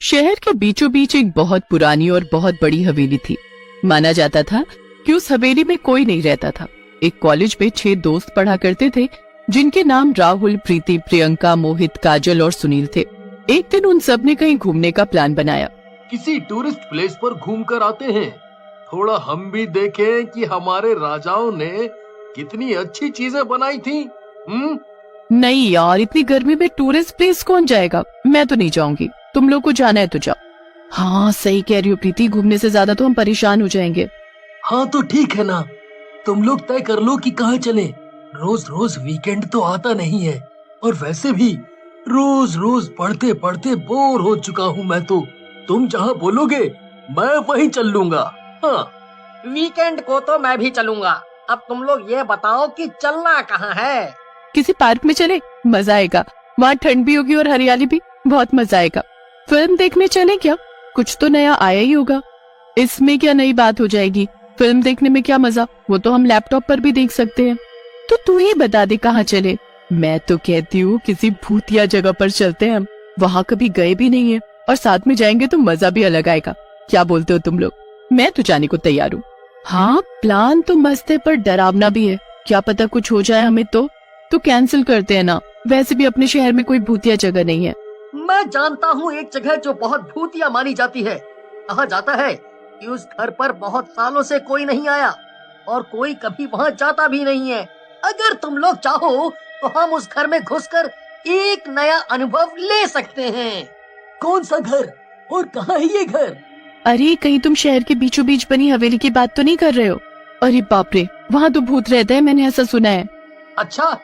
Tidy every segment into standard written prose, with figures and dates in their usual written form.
शहर के बीचों बीच एक बहुत पुरानी और बहुत बड़ी हवेली थी। माना जाता था कि उस हवेली में कोई नहीं रहता था। एक कॉलेज में 6 दोस्त पढ़ा करते थे, जिनके नाम राहुल, प्रीति, प्रियंका, मोहित, काजल और सुनील थे। एक दिन उन सब ने कहीं घूमने का प्लान बनाया। किसी टूरिस्ट प्लेस पर घूम कर आते हैं, थोड़ा हम भी देखें कि हमारे राजाओं ने कितनी अच्छी चीजें बनाई थी। नहीं यार, इतनी गर्मी में टूरिस्ट प्लेस कौन जाएगा? मैं तो नहीं जाऊंगी। तुम लोग को जाना है तो जाओ। हाँ सही कह रही हो प्रीति, घूमने से ज्यादा तो हम परेशान हो जाएंगे। हाँ तो ठीक है ना, तुम लोग तय कर लो कि कहाँ चले। रोज रोज वीकेंड तो आता नहीं है, और वैसे भी रोज रोज पढ़ते पढ़ते बोर हो चुका हूँ मैं तो। तुम जहाँ बोलोगे मैं वहीं चल लूंगा। हाँ वीकेंड को तो मैं भी चलूंगा। अब तुम लोग ये बताओ कि चलना कहाँ है? किसी पार्क में चले, मजा आएगा। वहाँ ठंड भी होगी और हरियाली भी, बहुत मजा आएगा। फिल्म देखने चले क्या? कुछ तो नया आया ही होगा। इसमें क्या नई बात हो जाएगी? फिल्म देखने में क्या मजा, वो तो हम लैपटॉप पर भी देख सकते हैं। तो तू ही बता दे कहाँ चले। मैं तो कहती हूँ किसी भूतिया जगह पर चलते हैं। हम वहाँ कभी गए भी नहीं है, और साथ में जाएंगे तो मजा भी अलग आएगा। क्या बोलते हो तुम लोग? मैं तो जाने को तैयार हूँ। हाँ प्लान तो मस्त है, पर डरावना भी है। क्या पता कुछ हो जाए हमें तो कैंसिल करते हैं ना। वैसे भी अपने शहर में कोई भूतिया जगह नहीं है। मैं जानता हूँ एक जगह जो बहुत भूतिया मानी जाती है। कहा जाता है कि उस घर पर बहुत सालों से कोई नहीं आया, और कोई कभी वहाँ जाता भी नहीं है। अगर तुम लोग चाहो तो हम उस घर में घुसकर एक नया अनुभव ले सकते हैं। कौन सा घर और कहाँ है ये घर? अरे कहीं तुम शहर के बीचों बीच बनी हवेली की बात तो नहीं कर रहे हो? अरे बाप रे, वहाँ तो भूत रहता है, मैंने ऐसा सुना है। अच्छा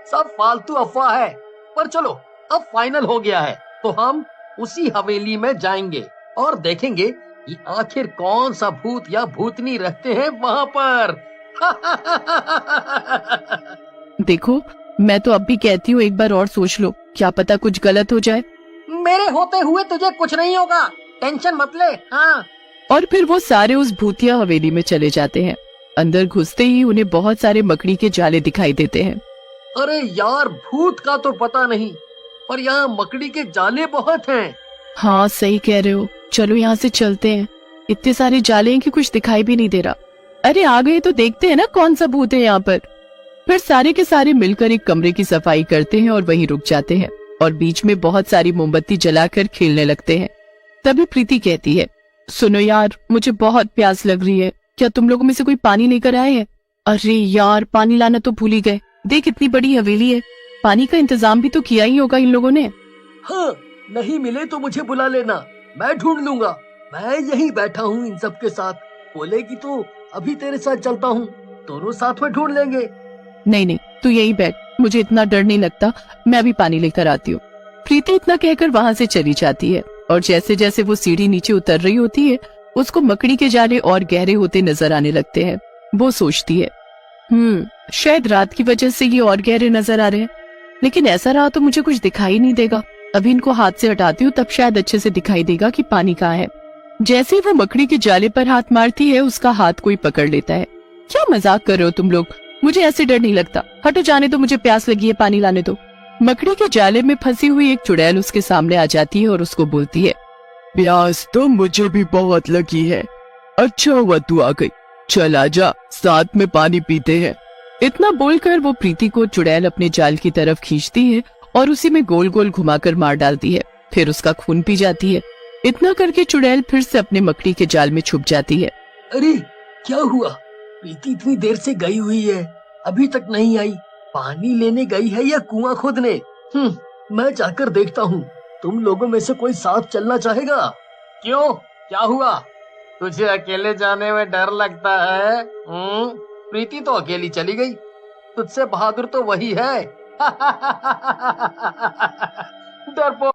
सब फालतू अफवाह है। पर चलो, अब फाइनल हो गया है, तो हम उसी हवेली में जाएंगे और देखेंगे कि आखिर कौन सा भूत या भूतनी रहते हैं वहाँ पर। देखो, मैं तो अब भी कहती हूँ एक बार और सोच लो, क्या पता कुछ गलत हो जाए। मेरे होते हुए तुझे कुछ नहीं होगा, टेंशन मत ले। हाँ। और फिर वो सारे उस भूतिया हवेली में चले जाते हैं। अंदर घुसते ही उन्हें बहुत सारे मकड़ी के जाले दिखाई देते हैं। अरे यार, भूत का तो पता नहीं, पर यहाँ मकड़ी के जाले बहुत हैं। हाँ सही कह रहे हो, चलो यहाँ से चलते हैं। इतने सारे जाले हैं कि कुछ दिखाई भी नहीं दे रहा। अरे आ गए तो देखते हैं ना कौन सा भूत है यहाँ पर। फिर सारे के सारे मिलकर एक कमरे की सफाई करते हैं और वहीं रुक जाते हैं, और बीच में बहुत सारी मोमबत्ती जलाकर खेलने लगते हैं। तभी प्रीति कहती है, सुनो यार, मुझे बहुत प्यास लग रही है, क्या तुम लोगों में से कोई पानी लेकर आए हैं? अरे यार, पानी लाना तो भूल ही गए। देख इतनी बड़ी हवेली है, पानी का इंतजाम भी तो किया ही होगा इन लोगों ने। हाँ, नहीं मिले तो मुझे बुला लेना, मैं ढूंढ लूंगा। मैं यहीं बैठा हूँ इन सब के साथ। बोलेगी तो अभी तेरे साथ चलता हूँ, दोनों साथ में ढूंढ लेंगे। नहीं नहीं, तू यहीं बैठ, मुझे इतना डर नहीं लगता। मैं अभी पानी लेकर आती हूँ। प्रीति इतना कहकर वहाँ से चली जाती है, और जैसे जैसे वो सीढ़ी नीचे उतर रही होती है, उसको मकड़ी के जाले और गहरे होते नजर आने लगते हैं। वो सोचती है, शायद रात की वजह से ये और गहरे नजर आ रहे हैं, लेकिन ऐसा रहा तो मुझे कुछ दिखाई नहीं देगा। अभी इनको हाथ से हटाती हूँ, तब शायद अच्छे से दिखाई देगा कि पानी कहाँ है। जैसे ही वो मकड़ी के जाले पर हाथ मारती है, उसका हाथ कोई पकड़ लेता है। क्या मजाक कर रहे हो तुम लोग? मुझे ऐसे डर नहीं लगता। हटो, जाने दो, मुझे प्यास लगी है, पानी लाने दो। मकड़ी के जाले में फंसी हुई एक चुड़ैल उसके सामने आ जाती है और उसको बोलती है, प्यास तो मुझे भी बहुत लगी है। अच्छा हुआ तू आ गई, चल आजा, साथ में पानी पीते हैं। इतना बोलकर वो प्रीति को चुड़ैल अपने जाल की तरफ खींचती है और उसी में गोल गोल घुमाकर मार डालती है। फिर उसका खून पी जाती है। इतना करके चुड़ैल फिर से अपने मकड़ी के जाल में छुप जाती है। अरे क्या हुआ? प्रीति इतनी देर से गई हुई है, अभी तक नहीं आई। पानी लेने गई है या कुआं खोदने? मैं जाकर देखता हूँ। तुम लोगों में से कोई साथ चलना चाहेगा? क्यों, क्या हुआ? तुझे अकेले जाने में डर लगता है? प्रीति तो अकेली चली गई, तुझसे बहादुर तो वही है। डरपोक।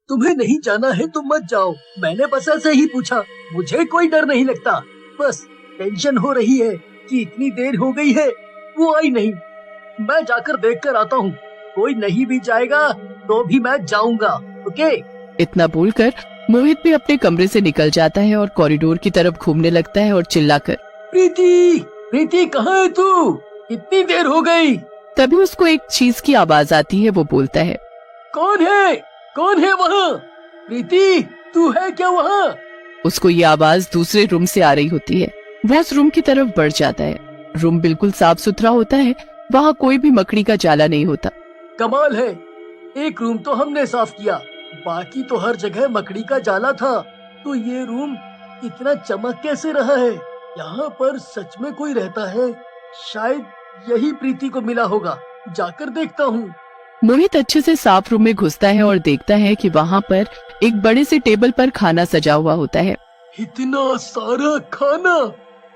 तुम्हें नहीं जाना है तो मत जाओ, मैंने बस ऐसे ही पूछा। मुझे कोई डर नहीं लगता, बस टेंशन हो रही है कि इतनी देर हो गई है, वो आई नहीं। मैं जाकर देख कर आता हूँ, कोई नहीं भी जाएगा तो भी मैं जाऊंगा। ओके? इतना बोलकर मोहित भी अपने कमरे से निकल जाता है और कॉरिडोर की तरफ घूमने लगता है और चिल्लाकर, प्रीति, प्रीति कहाँ है तू? इतनी देर हो गई। तभी उसको एक चीज की आवाज आती है। वो बोलता है, कौन है? कौन है वहाँ? प्रीति, तू है क्या वहाँ? उसको ये आवाज दूसरे रूम से आ रही होती है। वो उस रूम की तरफ बढ़ जाता है। रूम बिल्कुल साफ सुथरा होता है, वहाँ कोई भी मकड़ी का जाला नहीं होता। कमाल है, एक रूम तो हमने साफ किया, बाकी तो हर जगह मकड़ी का जाला था। तो ये रूम इतना चमक कैसे रहा है? यहाँ पर सच में कोई रहता है? शायद यही प्रीति को मिला होगा, जाकर देखता हूँ। मोहित अच्छे से साफ रूम में घुसता है और देखता है कि वहाँ पर एक बड़े से टेबल पर खाना सजा हुआ होता है। इतना सारा खाना,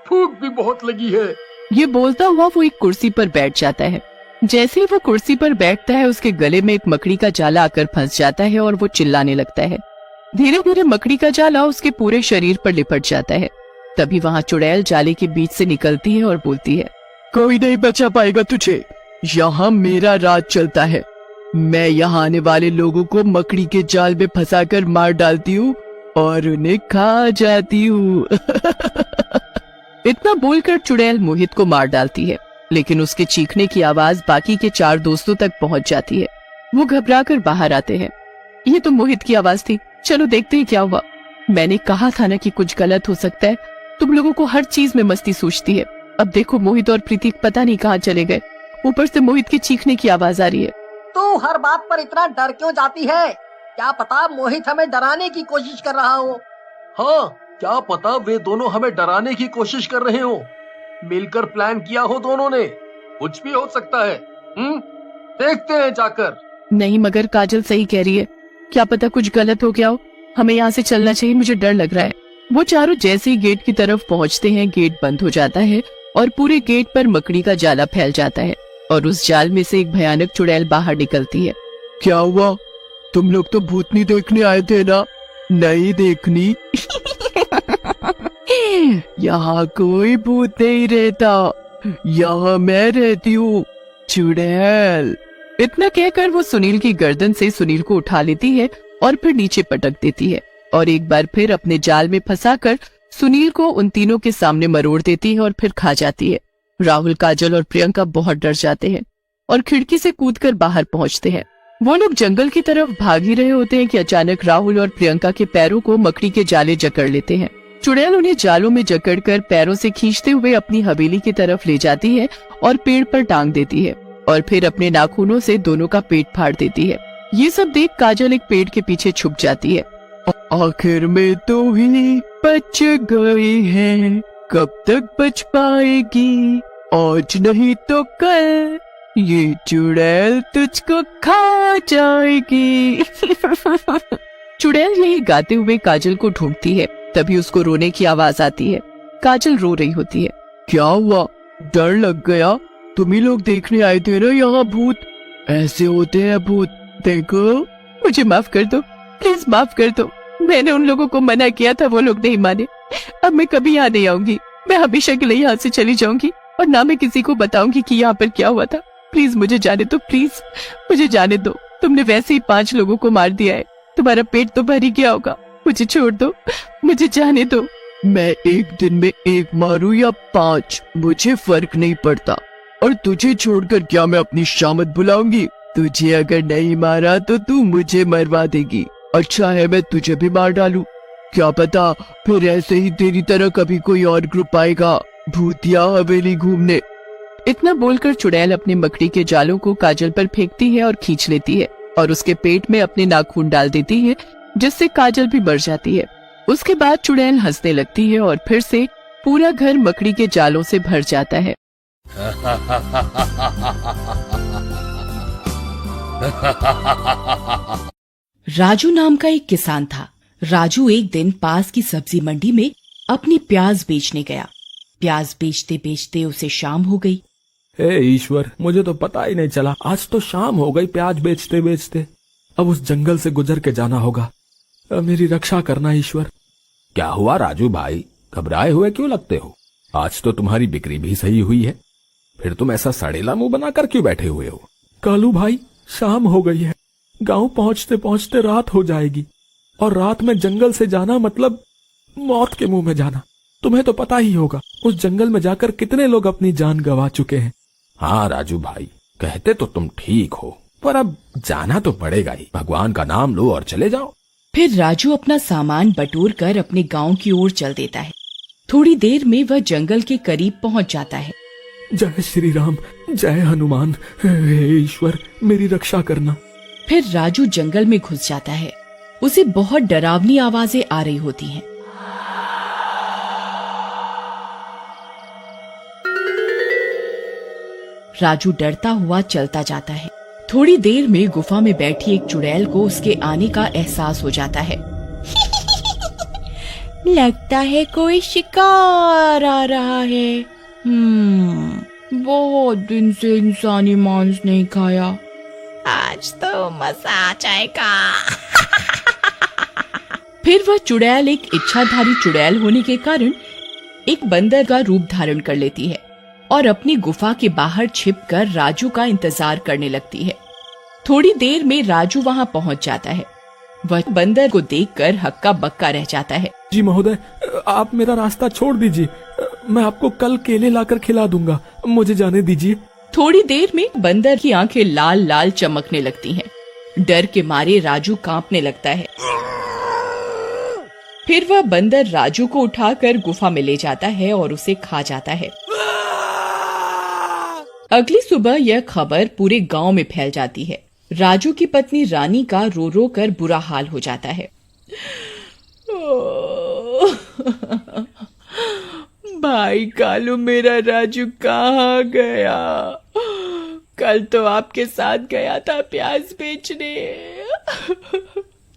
भूख भी बहुत लगी है। ये बोलता हुआ वो एक कुर्सी पर बैठ जाता है। जैसे ही वो कुर्सी पर बैठता है, उसके गले में एक मकड़ी का जाला आकर फंस जाता है और वो चिल्लाने लगता है। धीरे धीरे मकड़ी का जाला उसके पूरे शरीर पर लिपट जाता है। तभी वहाँ चुड़ैल जाले के बीच से निकलती है और बोलती है, कोई नहीं बचा पाएगा तुझे, यहाँ मेरा राज चलता है। मैं यहाँ आने वाले लोगों को मकड़ी के जाल में फंसाकर मार डालती हूँ और उन्हें खा जाती हूँ। इतना बोलकर चुड़ैल मोहित को मार डालती है, लेकिन उसके चीखने की आवाज बाकी के 4 दोस्तों तक पहुंच जाती है। वो घबराकर बाहर आते हैं। ये तो मोहित की आवाज थी, चलो देखते हैं क्या हुआ। मैंने कहा था ना कि कुछ गलत हो सकता है। तुम लोगों को हर चीज में मस्ती सूझती है। अब देखो मोहित और प्रीति पता नहीं कहाँ चले गए। ऊपर से मोहित के चीखने की आवाज आ रही है। तू हर बात पर इतना डर क्यों जाती है? क्या पता मोहित हमें डराने की कोशिश कर रहा हो। हाँ, क्या पता वे दोनों हमें डराने की कोशिश कर रहे हो। मिलकर प्लान किया हो दोनों ने, कुछ भी हो सकता है। देखते हैं जाकर। नहीं, मगर काजल सही कह रही है, क्या पता कुछ गलत हो गया हो। हमें यहाँ से चलना चाहिए, मुझे डर लग रहा है। वो चारों जैसे ही गेट की तरफ पहुँचते हैं, गेट बंद हो जाता है और पूरे गेट पर मकड़ी का जाला फैल जाता है और उस जाल में से एक भयानक चुड़ैल बाहर निकलती है। क्या हुआ? तुम लोग तो भूतनी देखने आए थे ना? नहीं देखनी। यहाँ कोई भूत नहीं रहता, यहाँ मैं रहती हूँ, चुड़ैल। इतना कहकर वो सुनील की गर्दन से सुनील को उठा लेती है और फिर नीचे पटक देती है और एक बार फिर अपने जाल में फंसाकर सुनील को उन तीनों के सामने मरोड़ देती है और फिर खा जाती है। राहुल, काजल और प्रियंका बहुत डर जाते हैं और खिड़की से कूदकर बाहर पहुंचते हैं। वो लोग जंगल की तरफ भाग ही रहे होते हैं कि अचानक राहुल और प्रियंका के पैरों को मकड़ी के जाले जकड़ लेते हैं। चुड़ैल उन्हें जालों में जकड़कर पैरों से खींचते हुए अपनी हवेली की तरफ ले जाती है और पेड़ पर टांग देती है और फिर अपने नाखूनों से दोनों का पेट फाड़ देती है। ये सब देख काजल एक पेड़ के पीछे छुप जाती है। आखिर में तो ही बच गई है, कब तक बच पाएगी? आज नहीं तो कल ये चुड़ैल तुझको खा जाएगी। चुड़ैल यही गाते हुए काजल को ढूंढती है। तभी उसको रोने की आवाज आती है। काजल रो रही होती है। क्या हुआ? डर लग गया? तुम ही लोग देखने आए थे ना यहाँ भूत? ऐसे होते हैं भूत, देखो। मुझे माफ कर दो, प्लीज माफ कर दो। मैंने उन लोगों को मना किया था, वो लोग नहीं माने। अब मैं कभी यहाँ नहीं आऊंगी। मैं हमेशा के लिए यहाँ से चली जाऊंगी और ना मैं किसी को बताऊंगी कि यहाँ पर क्या हुआ था। प्लीज मुझे जाने दो, प्लीज मुझे जाने दो। तुमने वैसे ही 5 लोगों को मार दिया है, तुम्हारा पेट तो भर ही गया होगा। मुझे छोड़ दो, मुझे जाने दो। मैं एक दिन में 1 मारूं या 5, मुझे फर्क नहीं पड़ता। और तुझे छोड़कर क्या मैं अपनी शामत बुलाऊंगी? तुझे अगर नहीं मारा तो तू मुझे मरवा देगी। अच्छा है मैं तुझे भी मार डालूं, क्या पता फिर ऐसे ही तेरी तरह कभी कोई और ग्रुप आएगा भूतिया हवेली घूमने। इतना बोलकर चुड़ैल अपने मकड़ी के जालों को काजल पर फेंकती है और खींच लेती है और उसके पेट में अपने नाखून डाल देती है, जिससे काजल भी मर जाती है। उसके बाद चुड़ैल हंसने लगती है और फिर से पूरा घर मकड़ी के जालों से भर जाता है। राजू नाम का एक किसान था। राजू एक दिन पास की सब्जी मंडी में अपनी प्याज बेचने गया। प्याज बेचते बेचते उसे शाम हो गई। हे ईश्वर, मुझे तो पता ही नहीं चला, आज तो शाम हो गई प्याज बेचते बेचते। अब उस जंगल से गुजर के जाना होगा। अब मेरी रक्षा करना ईश्वर। क्या हुआ राजू भाई, घबराए हुए क्यों लगते हो? आज तो तुम्हारी बिक्री भी सही हुई है, फिर तुम ऐसा सड़ेला मुंह बनाकर क्यों बैठे हुए हो? कालू भाई, शाम हो गई है, गांव पहुंचते पहुंचते रात हो जाएगी और रात में जंगल से जाना मतलब मौत के मुंह में जाना। तुम्हें तो पता ही होगा उस जंगल में जाकर कितने लोग अपनी जान गंवा चुके हैं। हाँ राजू भाई, कहते तो तुम ठीक हो, पर अब जाना तो पड़ेगा ही। भगवान का नाम लो और चले जाओ। फिर राजू अपना सामान बटोर कर अपने गांव की ओर चल देता है। थोड़ी देर में वह जंगल के करीब पहुंच जाता है। जय श्री राम, जय हनुमान, हे ईश्वर मेरी रक्षा करना। फिर राजू जंगल में घुस जाता है। उसे बहुत डरावनी आवाजें आ रही होती हैं। राजू डरता हुआ चलता जाता है। थोड़ी देर में गुफा में बैठी एक चुड़ैल को उसके आने का एहसास हो जाता है। लगता है कोई शिकार आ रहा है। बहुत दिन से इंसानी मांस नहीं खाया, आज तो मजा आ जाएगा। फिर वह चुड़ैल एक इच्छाधारी चुड़ैल होने के कारण एक बंदर का रूप धारण कर लेती है और अपनी गुफा के बाहर छिपकर राजू का इंतजार करने लगती है। थोड़ी देर में राजू वहां पहुंच जाता है। वह बंदर को देखकर हक्का बक्का रह जाता है। जी महोदय, आप मेरा रास्ता छोड़ दीजिए, मैं आपको कल केले लाकर खिला दूंगा, मुझे जाने दीजिए। थोड़ी देर में बंदर की आंखें लाल लाल चमकने लगती हैं। डर के मारे राजू कांपने लगता है। फिर वह बंदर राजू को उठाकर गुफा में ले जाता है और उसे खा जाता है। अगली सुबह यह खबर पूरे गांव में फैल जाती है। राजू की पत्नी रानी का रो रो कर बुरा हाल हो जाता है। भाई कालू, मेरा राजू कहाँ गया? कल तो आपके साथ गया था प्याज बेचने।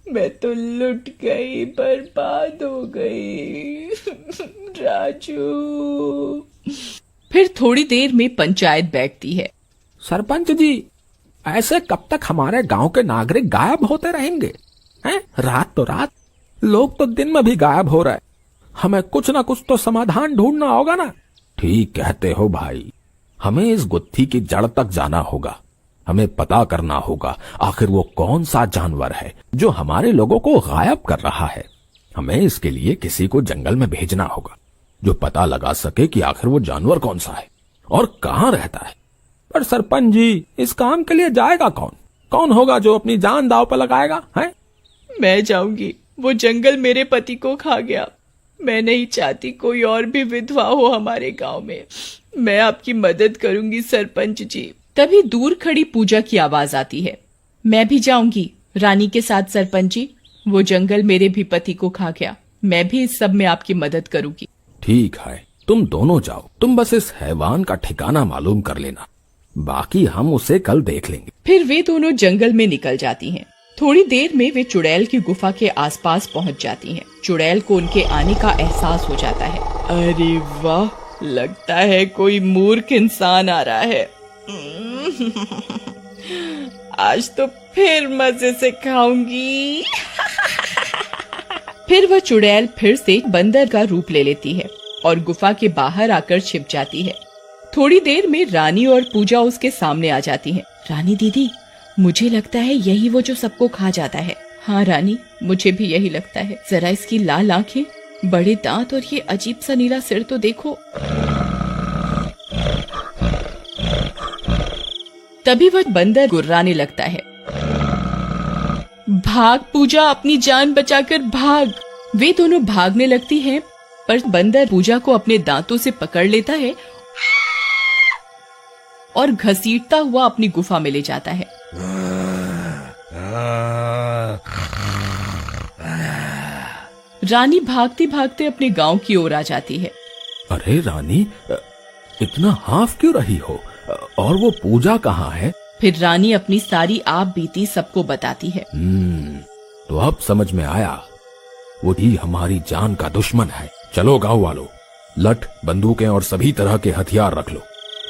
मैं तो लुट गई, बर्बाद हो गई। राजू। फिर थोड़ी देर में पंचायत बैठती है। सरपंच जी, ऐसे कब तक हमारे गांव के नागरिक गायब होते रहेंगे? हैं? रात तो रात, लोग तो दिन में भी गायब हो रहे। हमें कुछ ना कुछ तो समाधान ढूंढना होगा ना। ठीक कहते हो भाई, हमें इस गुत्थी की जड़ तक जाना होगा। हमें पता करना होगा आखिर वो कौन सा जानवर है जो हमारे लोगों को गायब कर रहा है। हमें इसके लिए किसी को जंगल में भेजना होगा जो पता लगा सके कि आखिर वो जानवर कौन सा है और कहाँ रहता है। पर सरपंच जी, इस काम के लिए जाएगा कौन? कौन होगा जो अपनी जान दांव पर लगाएगा? हैं? मैं जाऊंगी। वो जंगल मेरे पति को खा गया। मैं नहीं चाहती कोई और भी विधवा हो हमारे गांव में। मैं आपकी मदद करूंगी सरपंच जी। तभी दूर खड़ी पूजा की आवाज आती है। मैं भी जाऊंगी रानी के साथ सरपंच जी। वो जंगल मेरे भी पति को खा गया। मैं भी इस सब में आपकी मदद करूंगी। ठीक है, तुम दोनों जाओ। तुम बस इस हैवान का ठिकाना मालूम कर लेना, बाकी हम उसे कल देख लेंगे। फिर वे दोनों जंगल में निकल जाती हैं। थोड़ी देर में वे चुड़ैल की गुफा के आसपास पहुंच जाती हैं। चुड़ैल को उनके आने का एहसास हो जाता है। अरे वाह, लगता है कोई मूर्ख इंसान आ रहा है। आज तो फिर मजे से खाऊंगी। फिर वह चुड़ैल फिर से बंदर का रूप ले लेती है और गुफा के बाहर आकर छिप जाती है। थोड़ी देर में रानी और पूजा उसके सामने आ जाती हैं। रानी दीदी, मुझे लगता है यही वो जो सबको खा जाता है। हाँ रानी, मुझे भी यही लगता है। जरा इसकी लाल आंखें, बड़े दांत और ये अजीब सा नीला सिर तो देखो। तभी वह बंदर गुर्राने लगता है। भाग पूजा, अपनी जान बचाकर भाग। वे दोनों भागने लगती हैं, पर बंदर पूजा को अपने दांतों से पकड़ लेता है और घसीटता हुआ अपनी गुफा में ले जाता है। रानी भागते भागते अपने गांव की ओर आ जाती है। अरे रानी, इतना हाफ क्यों रही हो? और वो पूजा कहाँ है? फिर रानी अपनी सारी आप बीती सबको बताती है। तो अब समझ में आया, वो ही हमारी जान का दुश्मन है। चलो गांव वालों, लठ, बंदूकें और सभी तरह के हथियार रख लो।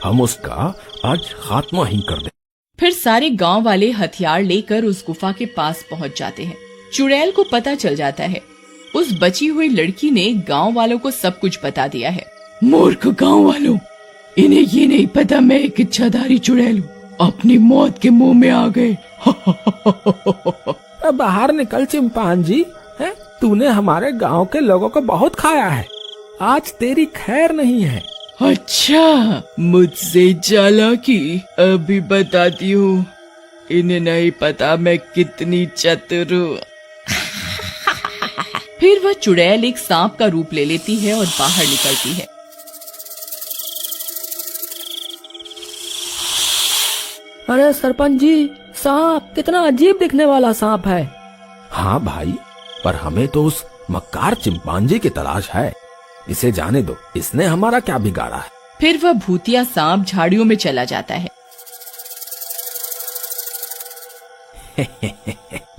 हम उसका आज खात्मा ही कर दें। फिर सारे गांव वाले हथियार लेकर उस गुफा के पास पहुंच जाते हैं। चुड़ैल को पता चल जाता है। उस बची हुई लड़की ने गांव वालों को सब कुछ बता दिया है। मूर्ख गांव वालों, इन्हें ये नहीं पता मैं एक इच्छाधारी चुड़ैल हूँ। अपनी मौत के मुंह में आ गए। बाहर निकल चिंपांजी, है? तूने हमारे गांव के लोगों को बहुत खाया है, आज तेरी खैर नहीं है। अच्छा, मुझसे चालाकी, अभी बताती हूँ। इन्हें नहीं पता मैं कितनी चतुर हूँ। फिर वह चुड़ैल एक सांप का रूप ले लेती है और बाहर निकलती है। अरे सरपंच जी, सांप कितना अजीब दिखने वाला सांप है। हाँ भाई, पर हमें तो उस मक्कार चिंपांजी की तलाश है। इसे जाने दो, इसने हमारा क्या बिगाड़ा है। फिर वह भूतिया सांप झाड़ियों में चला जाता है।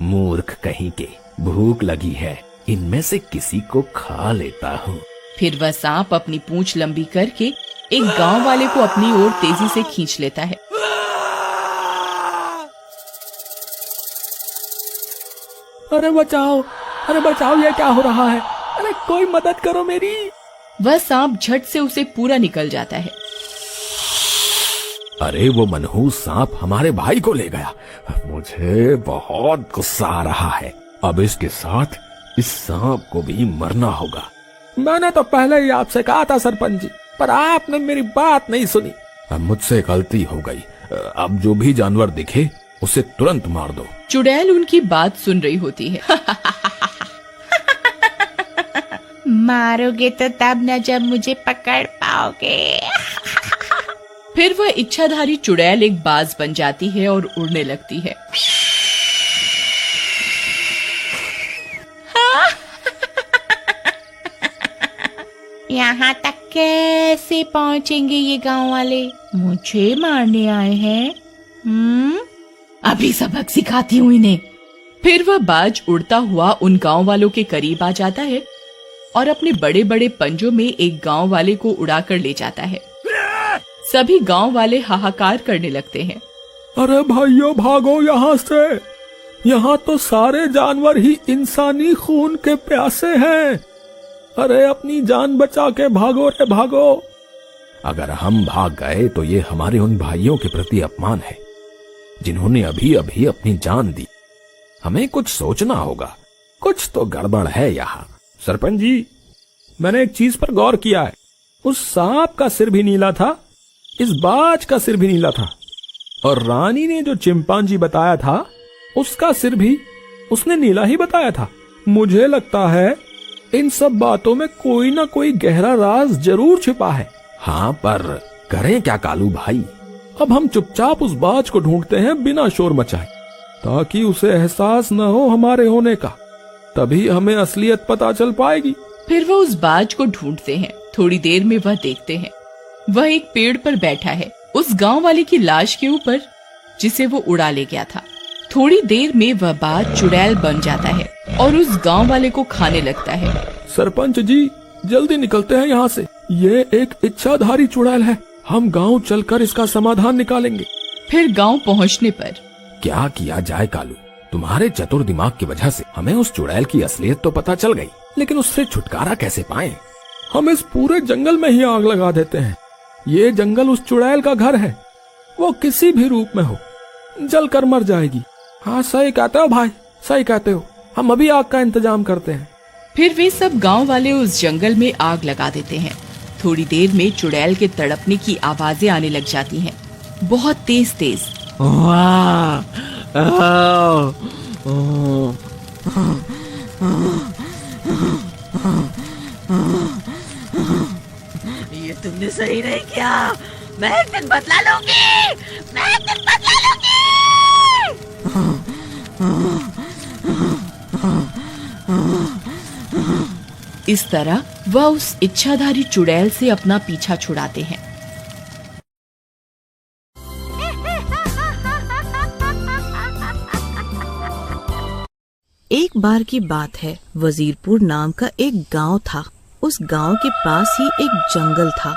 मूर्ख कहीं के, भूख लगी है, इनमें से किसी को खा लेता हूँ। फिर वह सांप अपनी पूंछ लंबी करके एक गांव वाले को अपनी ओर तेजी से खींच लेता है। अरे बचाओ, अरे बचाओ, ये क्या हो रहा है? अरे कोई मदद करो मेरी। वह सांप झट से उसे पूरा निकल जाता है। अरे वो मनहूस सांप हमारे भाई को ले गया। मुझे बहुत गुस्सा आ रहा है। अब इसके साथ इस सांप को भी मरना होगा। मैंने तो पहले ही आपसे कहा था सरपंच जी, पर आपने मेरी बात नहीं सुनी। अब मुझसे गलती हो गई। अब जो भी जानवर दिखे उसे तुरंत मार दो। चुड़ैल उनकी बात सुन रही होती है। मारोगे तो तब न जब मुझे पकड़ पाओगे। फिर वह इच्छाधारी चुड़ैल एक बाज बन जाती है और उड़ने लगती है। यहाँ तक कैसे पहुँचेंगे ये गांव वाले? मुझे मारने आए हैं। अभी सबक सिखाती हूँ इन्हें। फिर वह बाज उड़ता हुआ उन गांव वालों के करीब आ जाता है और अपने बड़े बड़े पंजों में एक गांव वाले को उड़ाकर ले जाता है। सभी गांव वाले हाहाकार करने लगते हैं। अरे भाइयों, भागो यहाँ से। यहाँ तो सारे जानवर ही इंसानी खून के प्यासे हैं। अरे अपनी जान बचा के भागो रे भागो। अगर हम भाग गए तो ये हमारे उन भाइयों के प्रति अपमान है जिन्होंने अभी अभी अपनी जान दी। हमें कुछ सोचना होगा, कुछ तो गड़बड़ है यहाँ। सरपंच जी, मैंने एक चीज पर गौर किया है। उस सांप का सिर भी नीला था, इस बाज का सिर भी नीला था, और रानी ने जो चिंपांजी बताया था उसका सिर भी उसने नीला ही बताया था। मुझे लगता है इन सब बातों में कोई ना कोई गहरा राज जरूर छिपा है। हाँ, पर करें क्या कालू भाई? अब हम चुपचाप उस बाज को ढूंढते हैं बिना शोर मचाए, ताकि उसे एहसास न हो हमारे होने का। तभी हमें असलियत पता चल पाएगी। फिर वह उस बाज को ढूंढते हैं। थोड़ी देर में वह देखते हैं वह एक पेड़ पर बैठा है, उस गांव वाले की लाश के ऊपर जिसे वो उड़ा ले गया था। थोड़ी देर में वह बाज चुड़ैल बन जाता है और उस गांव वाले को खाने लगता है। सरपंच जी, जल्दी निकलते हैं यहाँ से। ये एक इच्छाधारी चुड़ैल है। हम गांव चलकर इसका समाधान निकालेंगे। फिर गांव पहुंचने पर क्या किया जाए कालू? तुम्हारे चतुर दिमाग की वजह से हमें उस चुड़ैल की असलियत तो पता चल गई, लेकिन उससे छुटकारा कैसे पाएं? हम इस पूरे जंगल में ही आग लगा देते हैं। ये जंगल उस चुड़ैल का घर है। वो किसी भी रूप में हो, जल कर मर जाएगी। हाँ, सही कहते हो भाई, सही कहते हो। हम अभी आग का इंतजाम करते हैं। फिर वे सब गांव वाले उस जंगल में आग लगा देते हैं। थोड़ी देर में चुड़ैल के तड़पने की आवाजें आने लग जाती हैं, बहुत तेज तेज। ये तुमने सही नहीं किया। मैं एक दिन बदला लूंगी, मैं एक दिन बदला लूंगी। इस तरह वह उस इच्छाधारी चुड़ैल से अपना पीछा छुड़ाते हैं। एक बार की बात है, वजीरपुर नाम का एक गांव था। उस गांव के पास ही एक जंगल था,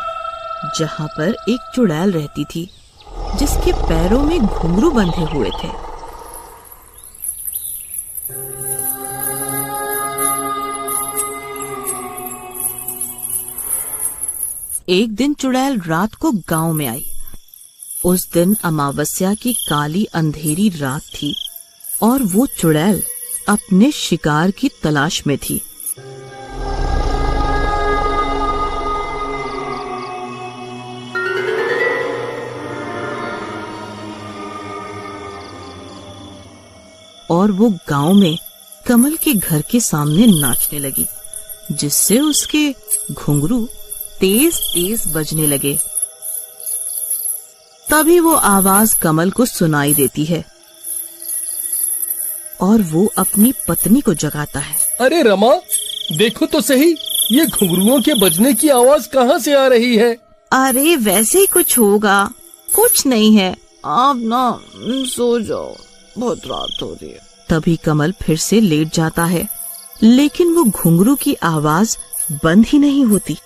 जहां पर एक चुड़ैल रहती थी, जिसके पैरों में घुंघरू बंधे हुए थे। एक दिन चुड़ैल रात को गांव में आई। उस दिन अमावस्या की काली अंधेरी रात थी और वो चुड़ैल अपने शिकार की तलाश में थी। और वो गांव में कमल के घर के सामने नाचने लगी, जिससे उसके घुंघरू तेज तेज बजने लगे। तभी वो आवाज कमल को सुनाई देती है और वो अपनी पत्नी को जगाता है। अरे रमा, देखो तो सही, ये घुंघरुओं के बजने की आवाज कहाँ से आ रही है? अरे वैसे ही कुछ होगा, कुछ नहीं है, आप ना सो जाओ, बहुत रात हो रही है। तभी कमल फिर से लेट जाता है, लेकिन वो घुंघरू की आवाज बंद ही नहीं होती।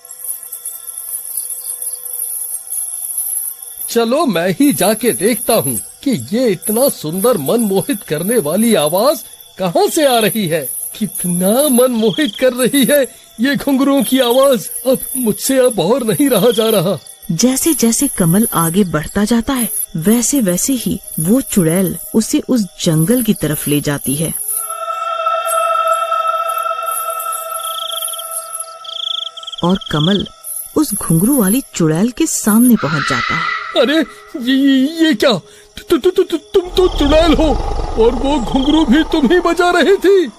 चलो मैं ही जाके देखता हूँ कि ये इतना सुंदर मन मोहित करने वाली आवाज कहाँ से आ रही है। कितना मन मोहित कर रही है ये घुंघरुओं की आवाज। अब मुझसे अब और नहीं रहा जा रहा। जैसे जैसे कमल आगे बढ़ता जाता है, वैसे वैसे ही वो चुड़ैल उसे उस जंगल की तरफ ले जाती है। और कमल उस घुंघरू वाली चुड़ैल के सामने पहुंच जाता है। अरे ये क्या? तुम तो चुड़ैल हो और वो घुंघरू भी तुम ही बजा रही थी।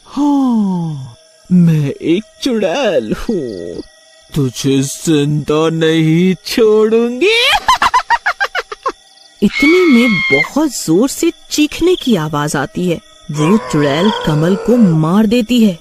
हाँ, मैं एक चुड़ैल हूँ, तुझे जिंदा नहीं छोड़ूंगी। इतने में बहुत जोर से चीखने की आवाज आती है। वो चुड़ैल कमल को मार देती है।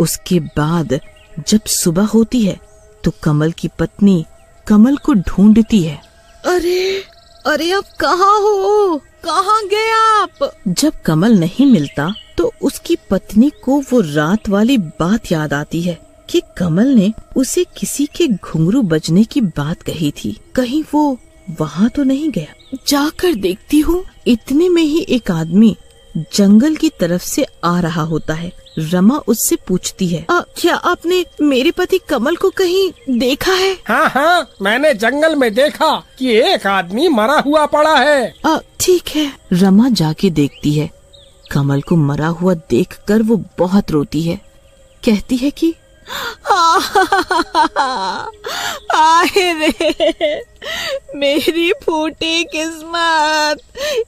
उसके बाद जब सुबह होती है तो कमल की पत्नी कमल को ढूंढती है। अरे आप कहाँ हो? कहाँ गए आप? जब कमल नहीं मिलता तो उसकी पत्नी को वो रात वाली बात याद आती है कि कमल ने उसे किसी के घुंघरू बजने की बात कही थी। कहीं वो वहाँ तो नहीं गया। जाकर देखती हूँ। इतने में ही एक आदमी जंगल की तरफ से आ रहा होता है। रमा उससे पूछती है, क्या आपने मेरे पति कमल को कहीं देखा है? हाँ, मैंने जंगल में देखा कि एक आदमी मरा हुआ पड़ा है। ठीक है। रमा जाके देखती है। कमल को मरा हुआ देखकर वो बहुत रोती है। कहती है कि आए रे मेरी फूटी किस्मत,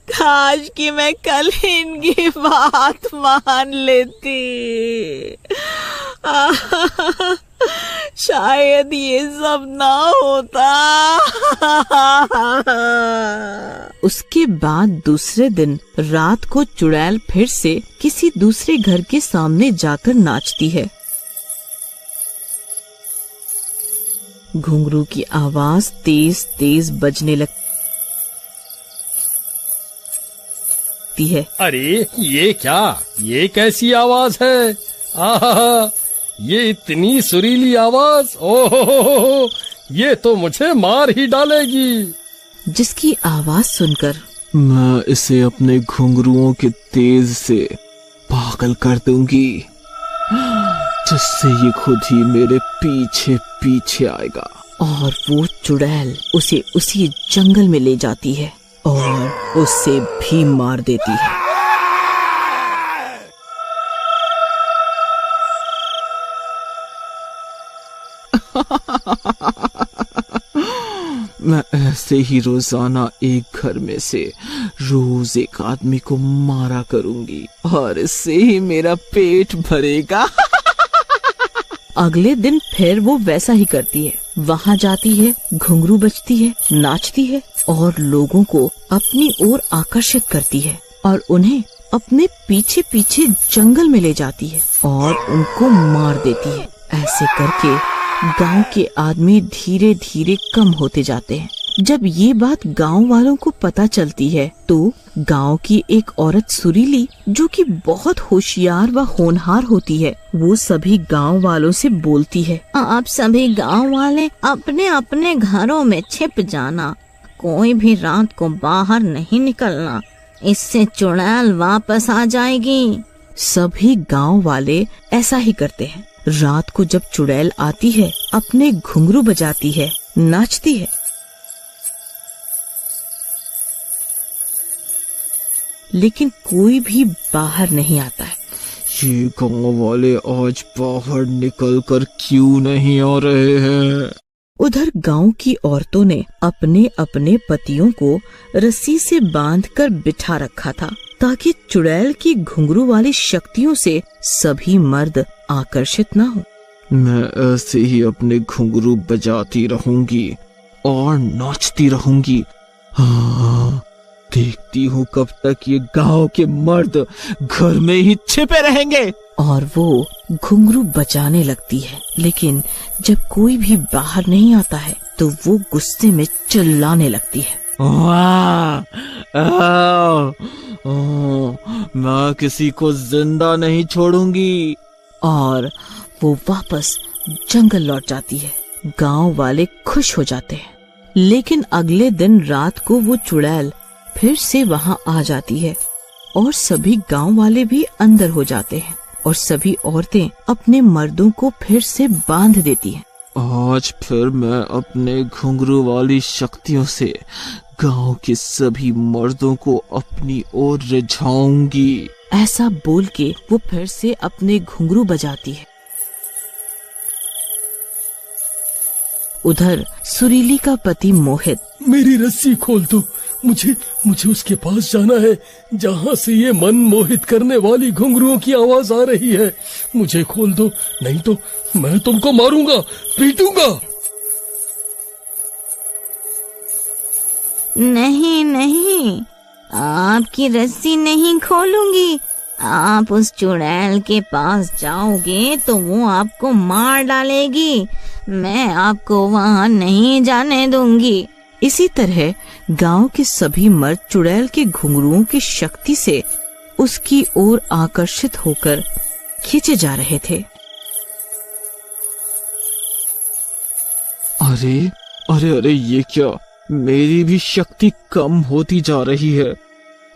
काश कि मैं कल इनकी बात मान लेती। शायद ये सब ना होता। उसके बाद दूसरे दिन रात को चुड़ैल फिर से किसी दूसरे घर के सामने जाकर नाचती है। घुंघरू की आवाज तेज तेज बजने लगती है। अरे ये क्या? ये कैसी आवाज है? आहा, ये इतनी सुरीली आवाज! ओहो, ये तो मुझे मार ही डालेगी। जिसकी आवाज सुनकर मैं इसे अपने घुंघरुओं के तेज से पागल कर दूंगी, जिससे ये खुद ही मेरे पीछे पीछे आएगा। और वो चुड़ैल उसे उसी जंगल में ले जाती है और उसे भी मार देती है। मैं ऐसे ही रोजाना एक घर में से रोज एक आदमी को मारा करूंगी और इससे ही मेरा पेट भरेगा। अगले दिन फिर वो वैसा ही करती है। वहाँ जाती है, घुंघरू बजती है, नाचती है और लोगों को अपनी ओर आकर्षित करती है और उन्हें अपने पीछे पीछे जंगल में ले जाती है और उनको मार देती है। ऐसे करके गांव के आदमी धीरे धीरे कम होते जाते हैं। जब ये बात गांव वालों को पता चलती है तो गांव की एक औरत सुरीली, जो कि बहुत होशियार व होनहार होती है, वो सभी गांव वालों से बोलती है, आप सभी गांव वाले अपने अपने घरों में छिप जाना, कोई भी रात को बाहर नहीं निकलना, इससे चुड़ैल वापस आ जाएगी। सभी गांव वाले ऐसा ही करते हैं। रात को जब चुड़ैल आती है, अपने घुंघरू बजाती है, नाचती है, लेकिन कोई भी बाहर नहीं आता है। ये गांव वाले आज बाहर निकल कर क्यों नहीं आ रहे हैं? उधर गांव की औरतों ने अपने अपने पतियों को रस्सी से बांधकर बिठा रखा था ताकि चुड़ैल की घुंघरू वाली शक्तियों से सभी मर्द आकर्षित न हो। मैं ऐसे ही अपने घुंघरू बजाती रहूंगी और नाचती रहूंगी। हाँ, देखती हूँ कब तक ये गांव के मर्द घर में ही छिपे रहेंगे। और वो घुंघरू बजाने लगती है, लेकिन जब कोई भी बाहर नहीं आता है तो वो गुस्से में चिल्लाने लगती है। वाह! मैं किसी को जिंदा नहीं छोड़ूंगी। और वो वापस जंगल लौट जाती है। गांव वाले खुश हो जाते हैं, लेकिन अगले दिन रात को वो चुड़ैल फिर से वहां आ जाती है और सभी गांव वाले भी अंदर हो जाते हैं और सभी औरतें अपने मर्दों को फिर से बांध देती हैं। आज फिर मैं अपने घुंघरू वाली शक्तियों से गांव के सभी मर्दों को अपनी ओर रिझाऊंगी। ऐसा बोल के वो फिर से अपने घुंघरू बजाती है। उधर सुरीली का पति मोहित, मेरी रस्सी खोल दो, मुझे उसके पास जाना है जहाँ से ये मन मोहित करने वाली घुंघरुओं की आवाज आ रही है। मुझे खोल दो, नहीं तो मैं तुमको मारूंगा, पीटूंगा। नहीं नहीं, आपकी रस्सी नहीं खोलूंगी। आप उस चुड़ैल के पास जाओगे तो वो आपको मार डालेगी। मैं आपको वहाँ नहीं जाने दूंगी। इसी तरह गांव के सभी मर्द चुड़ैल के घुंघरुओं की शक्ति से उसकी ओर आकर्षित होकर खींचे जा रहे थे। अरे अरे अरे, ये क्या? मेरी भी शक्ति कम होती जा रही है,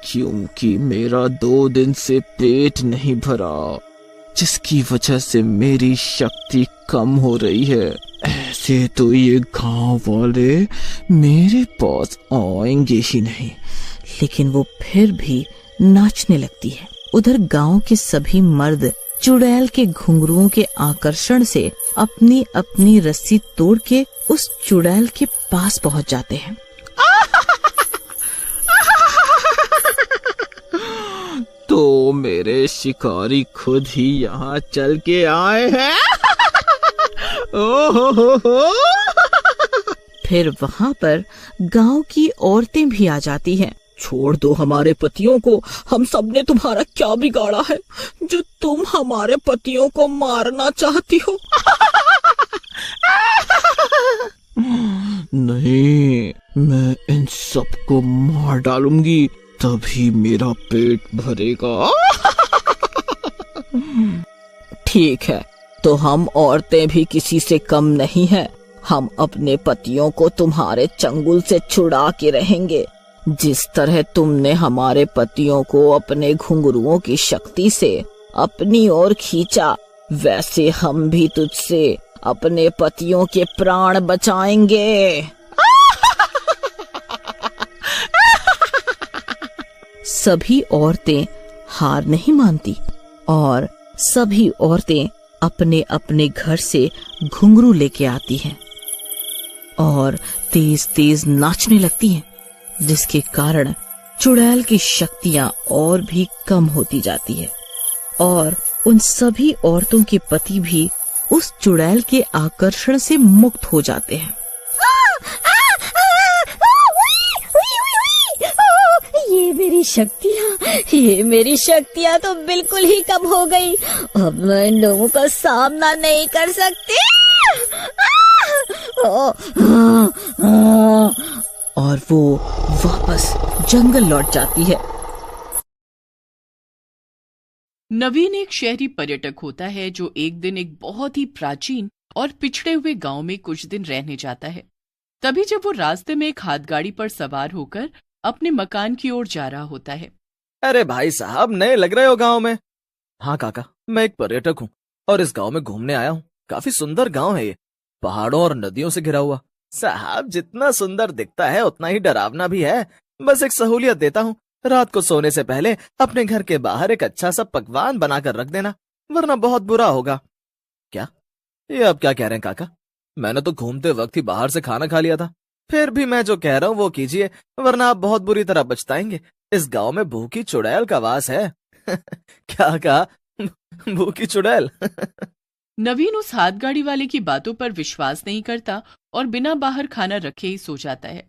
क्योंकि मेरा 2 दिन से पेट नहीं भरा, जिसकी वजह से मेरी शक्ति कम हो रही है। ऐसे तो ये गांव वाले मेरे पास आएंगे ही नहीं। लेकिन वो फिर भी नाचने लगती है। उधर गांव के सभी मर्द चुड़ैल के घुंघरुओं के आकर्षण से अपनी अपनी रस्सी तोड़ के उस चुड़ैल के पास पहुंच जाते हैं। तो मेरे शिकारी खुद ही यहाँ चल के आए हैं। ओहो। फिर वहाँ पर गांव की औरतें भी आ जाती हैं। छोड़ दो हमारे पतियों को, हम सब ने तुम्हारा क्या बिगाड़ा है जो तुम हमारे पतियों को मारना चाहती हो? नहीं, मैं इन सबको मार डालूंगी, तभी मेरा पेट भरेगा। ठीक है, तो हम औरतें भी किसी से कम नहीं हैं। हम अपने पतियों को तुम्हारे चंगुल से छुड़ा के रहेंगे। जिस तरह तुमने हमारे पतियों को अपने घुंघरुओं की शक्ति से अपनी ओर खींचा, वैसे हम भी तुझसे अपने पतियों के प्राण बचाएंगे। सभी औरतें हार नहीं मानती और सभी औरतें अपने अपने घर से घुंघरू लेके आती हैं और तेज तेज नाचने लगती हैं, जिसके कारण चुड़ैल की शक्तियां और भी कम होती जाती है और उन सभी औरतों के पति भी उस चुड़ैल के आकर्षण से मुक्त हो जाते हैं। ये मेरी शक्तियाँ तो बिल्कुल ही कम हो गई। अब मैं इन लोगों का सामना नहीं कर सकती। और वो वापस जंगल लौट जाती है। नवीन एक शहरी पर्यटक होता है जो एक दिन एक बहुत ही प्राचीन और पिछड़े हुए गांव में कुछ दिन रहने जाता है। तभी जब वो रास्ते में एक हाथगाड़ी पर सवार होकर अपने मकान की ओर जा रहा होता है। अरे भाई साहब, नए लग रहे हो गांव में। हाँ काका, मैं एक पर्यटक हूँ और इस गांव में घूमने आया हूँ। काफी सुंदर गांव है ये, पहाड़ों और नदियों से घिरा हुआ। साहब, जितना सुंदर दिखता है उतना ही डरावना भी है। बस एक सहूलियत देता हूँ, रात को सोने से पहले अपने घर के बाहर एक अच्छा सा पकवान बनाकर रख देना, वरना बहुत बुरा होगा। क्या? ये आप क्या कह रहे हैं काका? मैंने तो घूमते वक्त ही बाहर से खाना खा लिया था। फिर भी मैं जो कह रहा हूँ वो कीजिए, वरना आप बहुत बुरी तरह पछताएंगे। इस गांव में भूखी चुड़ैल का वास है। क्या कहा? भूखी चुड़ैल? नवीन उस हाथ गाड़ी वाले की बातों पर विश्वास नहीं करता और बिना बाहर खाना रखे ही सो जाता है।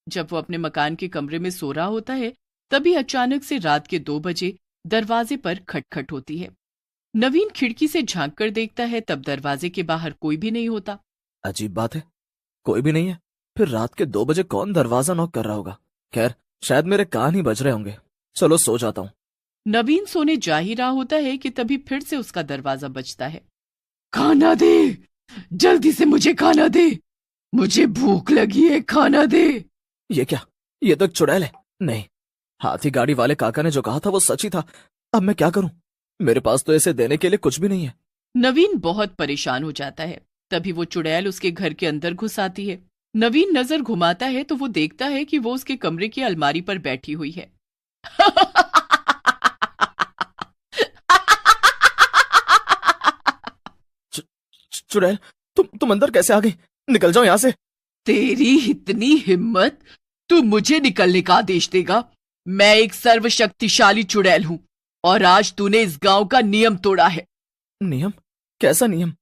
जब वो अपने मकान के कमरे में सो रहा होता है, तभी अचानक से रात के 2 बजे दरवाजे पर खटखट होती है। नवीन खिड़की से झांक कर देखता है, तब दरवाजे के बाहर कोई भी नहीं होता। अजीब बात है, कोई भी नहीं है। फिर रात के 2 बजे कौन दरवाजा नॉक कर रहा होगा? खैर, शायद मेरे कान ही बज रहे होंगे। चलो सो जाता हूँ। नवीन सोने जा ही रहा होता है कि तभी फिर से उसका दरवाजा बजता है। खाना दे, जल्दी से मुझे खाना दे, मुझे भूख लगी है, खाना दे। ये क्या? ये तो एक चुड़ैल है। नहीं, हाथी गाड़ी वाले काका ने जो कहा था वो सच ही था। अब मैं क्या करूं? मेरे पास तो इसे देने के लिए कुछ भी नहीं है। नवीन बहुत परेशान हो जाता है। तभी वो चुड़ैल उसके घर के अंदर घुस आती है। नवीन नजर घुमाता है तो वो देखता है कि वो उसके कमरे की अलमारी पर बैठी हुई है। चुड़ैल, तुम अंदर कैसे आ गई? निकल जाओ यहाँ से। तेरी इतनी हिम्मत, तू मुझे निकलने का आदेश देगा? मैं एक सर्वशक्तिशाली चुड़ैल हूं और आज तूने इस गांव का नियम तोड़ा है। नियम? कैसा नियम?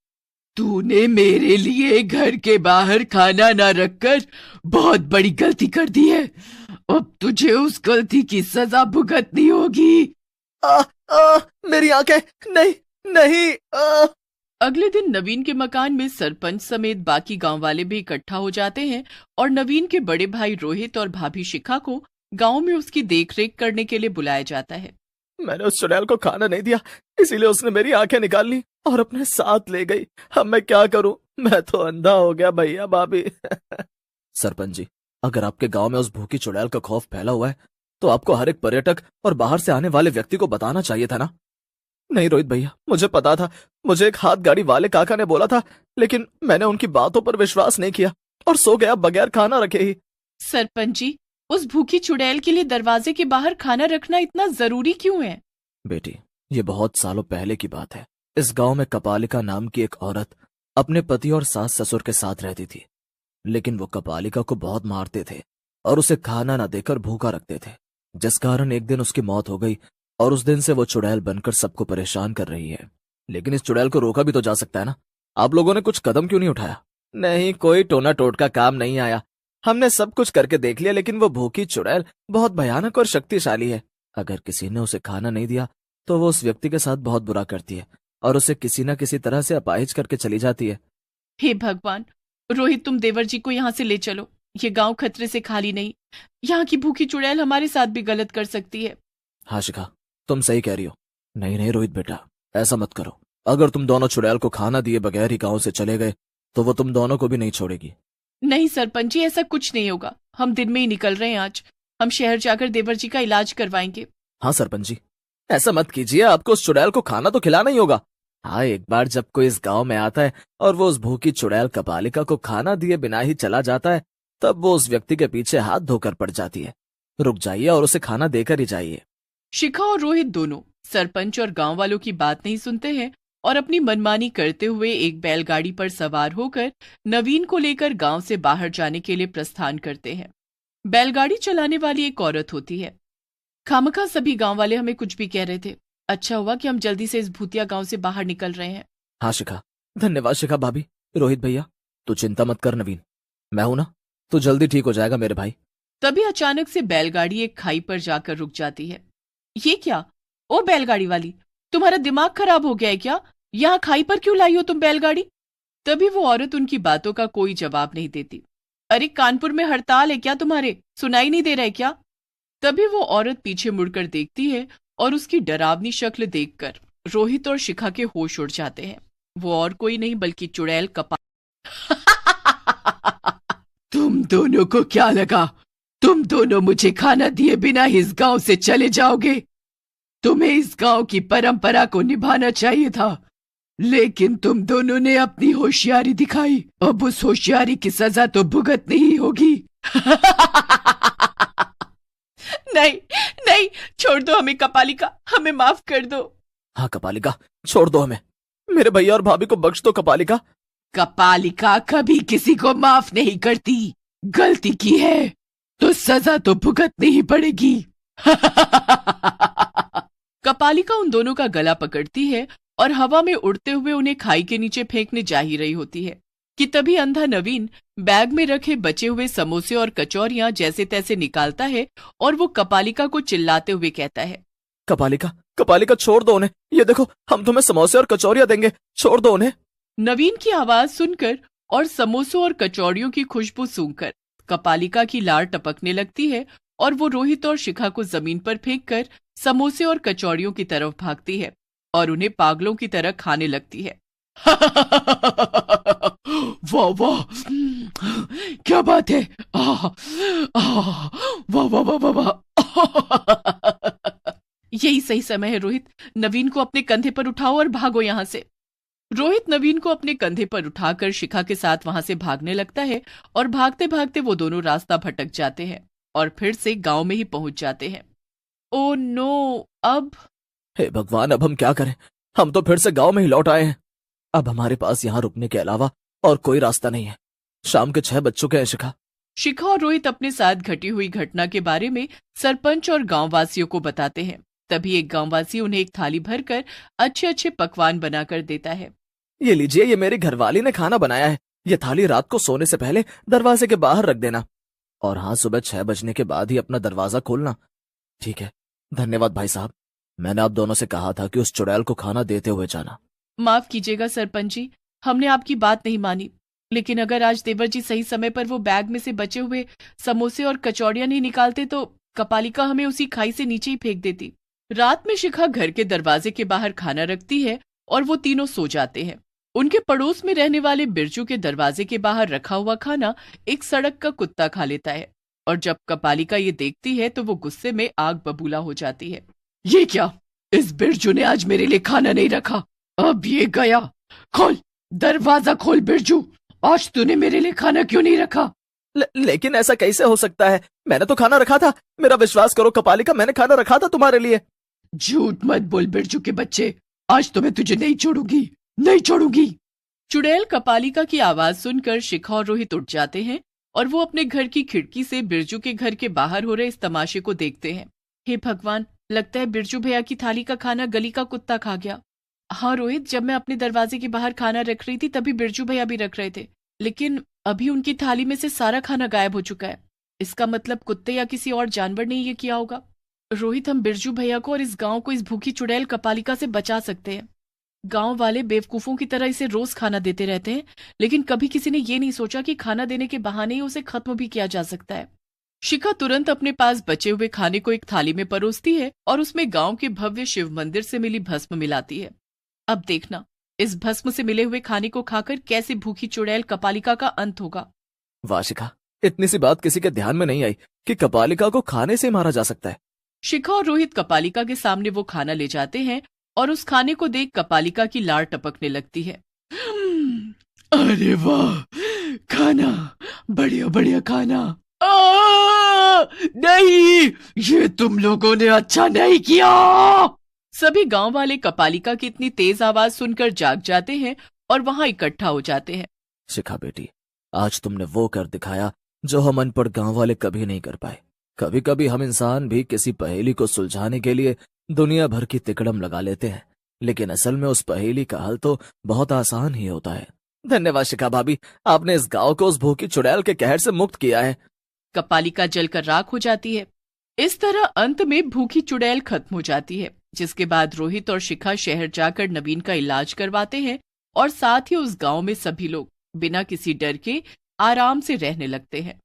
तूने मेरे लिए घर के बाहर खाना ना रखकर बहुत बड़ी गलती कर दी है। अब तुझे उस गलती की सजा भुगतनी होगी। मेरी आंखें! नहीं, नहीं। अगले दिन नवीन के मकान में सरपंच समेत बाकी गांव वाले भी इकट्ठा हो जाते हैं और नवीन के बड़े भाई रोहित और भाभी शिखा को गांव में उसकी देखरेख करने के लिए बुलाया जाता है। मैंने उस चुड़ैल को खाना नहीं दिया, इसीलिए उसने मेरी आंखें निकाल ली और अपने साथ ले गई। अब मैं क्या करूं? मैं तो अंधा हो गया भैया भाभी। सरपंच जी, अगर आपके गांव में उस भूखी चुड़ैल का खौफ फैला हुआ है तो आपको हर एक पर्यटक और बाहर से आने वाले व्यक्ति को बताना चाहिए था ना। नहीं रोहित भैया, मुझे पता था। मुझे एक हाथ गाड़ी वाले काका ने बोला था, लेकिन मैंने उनकी बातों पर विश्वास नहीं किया और सो गया बगैर खाना रखे ही। सरपंच जी, उस भूखी चुड़ैल के लिए दरवाजे के बाहर खाना रखना इतना जरूरी क्यों है? बेटी, ये बहुत सालों पहले की बात है। इस गांव में कपालिका नाम की एक औरत अपने पति और सास ससुर के साथ रहती थी, लेकिन वो कपालिका को बहुत मारते थे और उसे खाना न देकर भूखा रखते थे, जिस कारण एक दिन उसकी मौत हो गई और उस दिन से वो चुड़ैल बनकर सबको परेशान कर रही है। लेकिन इस चुड़ैल को रोका भी तो जा सकता है ना। आप लोगों ने कुछ कदम क्यों नहीं उठाया? नहीं, कोई टोना टोटका काम नहीं आया। हमने सब कुछ करके देख लिया, लेकिन वो भूखी चुड़ैल बहुत भयानक और शक्तिशाली है। अगर किसी ने उसे खाना नहीं दिया तो वो उस व्यक्ति के साथ बहुत बुरा करती है और उसे किसी न किसी तरह से अपाहिज करके चली जाती है। हे भगवान! रोहित, तुम देवर जी को यहाँ से ले चलो। ये गांव खतरे से खाली नहीं। यहाँ की भूखी चुड़ैल हमारे साथ भी गलत कर सकती है। हाँ शिखा, तुम सही कह रही हो। नहीं नहीं रोहित बेटा, ऐसा मत करो। अगर तुम दोनों चुड़ैल को खाना दिए बगैर ही गांव से चले गए तो वो तुम दोनों को भी नहीं छोड़ेगी। नहीं सरपंच जी, ऐसा कुछ नहीं होगा। हम दिन में ही निकल रहे हैं आज। हम शहर जाकर देवर जी का इलाज करवाएंगे। हाँ सरपंच जी, ऐसा मत कीजिए। आपको उस चुड़ैल को खाना तो खिलाना ही होगा। हाँ, एक बार जब कोई इस गांव में आता है और वो उस भूखी चुड़ैल कपालिका को खाना दिए बिना ही चला जाता है, तब वो उस व्यक्ति के पीछे हाथ धोकर पड़ जाती है। रुक जाइए और उसे खाना देकर ही जाइए। शिखा और रोहित दोनों सरपंच और गांव वालों की बात नहीं सुनते हैं और अपनी मनमानी करते हुए एक बैलगाड़ी पर सवार होकर नवीन को लेकर गांव से बाहर जाने के लिए प्रस्थान करते हैं। बैलगाड़ी चलाने वाली एक औरत होती है। खामखा सभी गांव वाले हमें कुछ भी कह रहे थे। अच्छा हुआ कि हम जल्दी से इस भूतिया गांव से बाहर निकल रहे हैं। हाँ शिखा, धन्यवाद शिखा भाभी। रोहित भैया, तू चिंता मत कर। नवीन, मैं हूं ना, तू जल्दी ठीक हो जाएगा मेरे भाई। तभी अचानक से बैलगाड़ी एक खाई पर जाकर रुक जाती है। ये क्या? ओ बैलगाड़ी वाली, तुम्हारा दिमाग खराब हो गया है क्या? यहाँ खाई पर क्यों लाई हो तुम बैलगाड़ी? तभी वो औरत उनकी बातों का कोई जवाब नहीं देती। अरे कानपुर में हड़ताल है क्या तुम्हारे? सुनाई नहीं दे रहा है क्या? तभी वो औरत पीछे मुड़कर देखती है और उसकी डरावनी शक्ल देखकर रोहित और शिखा के होश उड़ जाते हैं। वो और कोई नहीं बल्कि चुड़ैल तुम दोनों को क्या लगा? तुम दोनों मुझे खाना दिए बिना इस गांव से चले जाओगे? तुम्हें इस गांव की परंपरा को निभाना चाहिए था, लेकिन तुम दोनों ने अपनी होशियारी दिखाई। अब उस होशियारी की सजा तो भुगतनी ही होगी। नहीं नहीं, छोड़ दो हमें कपालिका, हमें माफ कर दो। हाँ कपालिका, छोड़ दो हमें। मेरे भैया और भाभी को बख्श दो कपालिका। कपालिका कभी किसी को माफ नहीं करती। गलती की है तो सजा तो भुगतनी ही पड़ेगी। कपालिका उन दोनों का गला पकड़ती है और हवा में उड़ते हुए उन्हें खाई के नीचे फेंकने जा ही रही होती है कि तभी अंधा नवीन बैग में रखे बचे हुए समोसे और कचौरियां जैसे तैसे निकालता है और वो कपालिका को चिल्लाते हुए कहता है, कपालिका, कपालिका छोड़ दो उन्हें। ये देखो, हम तुम्हें समोसे और कचौरियां देंगे, छोड़ दो उन्हें। नवीन की आवाज सुनकर और समोसों और कचौड़ियों की खुशबू सूंघकर कपालिका की लार टपकने लगती है और वो रोहित और शिखा को जमीन पर फेंककर समोसे और कचौड़ियों की तरफ भागती है और उन्हें पागलों की तरह खाने लगती है। वाह वाह, क्या बात है, वाह वाह वाह वाह वाह। यही सही समय है रोहित, नवीन को अपने कंधे पर उठाओ और भागो यहाँ से। रोहित नवीन को अपने कंधे पर उठाकर शिखा के साथ वहां से भागने लगता है और भागते भागते वो दोनों रास्ता भटक जाते हैं और फिर से गांव में ही पहुंच जाते हैं। ओ नो, अब हे भगवान, अब हम क्या करें? हम तो फिर से गांव में ही लौट आए हैं। अब हमारे पास यहाँ रुकने के अलावा और कोई रास्ता नहीं है। शाम के 6 बज चुके हैं शिखा। शिखा और रोहित अपने साथ घटी हुई घटना के बारे में सरपंच और गांववासियों को बताते हैं। तभी एक गांववासी उन्हें एक थाली भरकर अच्छे अच्छे पकवान बनाकर देता है। ये लीजिए, ये मेरी घरवाली ने खाना बनाया है। ये थाली रात को सोने से पहले दरवाजे के बाहर रख देना, और हाँ, सुबह 6 बजने के बाद ही अपना दरवाजा खोलना। ठीक है, धन्यवाद भाई साहब। मैंने आप दोनों से कहा था कि उस चुड़ैल को खाना देते हुए जाना। माफ कीजिएगा सरपंच जी, हमने आपकी बात नहीं मानी, लेकिन अगर आज देवर जी सही समय पर वो बैग में से बचे हुए समोसे और कचौड़ियां नहीं निकालते तो कपालिका हमें उसी खाई से नीचे ही फेंक देती। रात में शिखा घर के दरवाजे के बाहर खाना रखती है और वो तीनों सो जाते हैं। उनके पड़ोस में रहने वाले बिरजू के दरवाजे के बाहर रखा हुआ खाना एक सड़क का कुत्ता खा लेता है और जब कपालिका ये देखती है तो वो गुस्से में आग बबूला हो जाती है। ये क्या, इस बिरजू ने आज मेरे लिए खाना नहीं रखा, अब ये गया। खोल, दरवाजा खोल बिरजू, आज तूने मेरे लिए खाना क्यों नहीं रखा? लेकिन ऐसा कैसे हो सकता है? मैंने तो खाना रखा था। मेरा विश्वास करो कपालिका, मैंने खाना रखा था तुम्हारे लिए। झूठ मत बोल बिरजू के बच्चे, आज तो मैं तुझे नहीं छोड़ूंगी, नहीं छोड़ूंगी। चुड़ैल कपालिका की आवाज सुनकर शिखा और रोहित उठ जाते हैं और वो अपने घर की खिड़की से बिरजू के घर के बाहर हो रहे इस तमाशे को देखते हैं। हे भगवान, लगता है बिरजू भैया की थाली का खाना गली का कुत्ता खा गया। हाँ रोहित, जब मैं अपने दरवाजे के बाहर खाना रख रही थी तभी बिरजू भैया भी रख रहे थे, लेकिन अभी उनकी थाली में से सारा खाना गायब हो चुका है। इसका मतलब कुत्ते या किसी और जानवर ने ये किया होगा। रोहित, हम बिरजू भैया को और इस गांव को इस भूखी चुड़ैल कपालिका से बचा सकते हैं। गांव वाले बेवकूफों की तरह इसे रोज खाना देते रहते हैं, लेकिन कभी किसी ने ये नहीं सोचा कि खाना देने के बहाने ही उसे खत्म भी किया जा सकता है। शिखा तुरंत अपने पास बचे हुए खाने को एक थाली में परोसती है और उसमें गांव के भव्य शिव मंदिर से मिली भस्म मिलाती है। अब देखना, इस भस्म से मिले हुए खाने को खाकर कैसे भूखी चुड़ैल कपालिका का अंत होगा। वाह शिखा, इतनी सी बात किसी के ध्यान में नहीं आई कि कपालिका को खाने से मारा जा सकता है। शिखा और रोहित कपालिका के सामने वो खाना ले जाते हैं और उस खाने को देख कपालिका की लार टपकने लगती है। अरे वाह, खाना, बढ़िया बढ़िया खाना। नहीं, ये तुम लोगों ने अच्छा नहीं किया। सभी गांव वाले कपालिका की इतनी तेज आवाज सुनकर जाग जाते हैं और वहां इकट्ठा हो जाते हैं। शिखा बेटी, आज तुमने वो कर दिखाया जो हम अनपढ़ गांव वाले कभी नहीं कर पाए। कभी कभी हम इंसान भी किसी पहेली को सुलझाने के लिए दुनिया भर की तिकड़म लगा लेते हैं, लेकिन असल में उस पहेली का हल तो बहुत आसान ही होता है। धन्यवाद शिखा भाभी, आपने इस गांव को उस भूखी चुड़ैल के कहर से मुक्त किया है। कपालिका जलकर राख हो जाती है। इस तरह अंत में भूखी चुड़ैल खत्म हो जाती है, जिसके बाद रोहित और शिखा शहर जाकर नवीन का इलाज करवाते हैं और साथ ही उस गांव में सभी लोग बिना किसी डर के आराम से रहने लगते हैं।